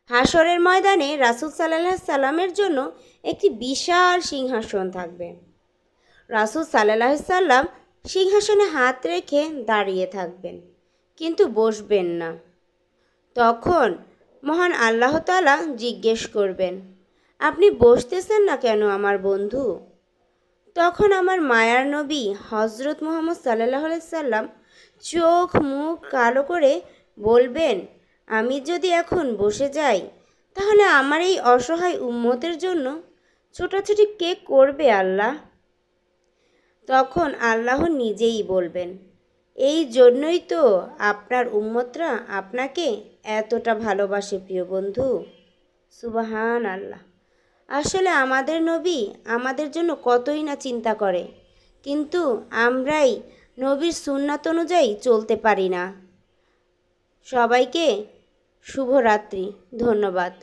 হাসরের ময়দানে রাসূল সাল্লাল্লাহু আলাইহি সাল্লামের জন্য একটি বিশাল সিংহাসন থাকবে। রাসূল সাল্লাল্লাহু আলাইহি সাল্লাম সিংহাসনে হাত রেখে দাঁড়িয়ে থাকবেন, কিন্তু বসবেন না। তখন মহান আল্লাহ তাআলা জিজ্ঞেস করবেন, আপনি বসতেছেন না কেন আমার বন্ধু? তখন আমার মায়ার নবী হজরত মুহাম্মদ সাল্লাল্লাহু আলাইহি সাল্লাম চোখ মুখ কালো করে বলবেন, আমি যদি এখন বসে যাই তাহলে আমার এই অসহায় উম্মতের জন্য ছোটাছুটি কে করবে আল্লাহ? তখন আল্লাহ নিজেই বলবেন, এই জন্যই তো আপনার উম্মতরা আপনাকে এতটা ভালোবাসে প্রিয় বন্ধু। সুবহান আল্লাহ। আসলে আমাদের নবী আমাদের জন্য কতই না চিন্তা করে, কিন্তু আমরাই নবীর সুন্নাত অনুযায়ী চলতে পারি না। সবাইকে শুভরাত্রি। ধন্যবাদ।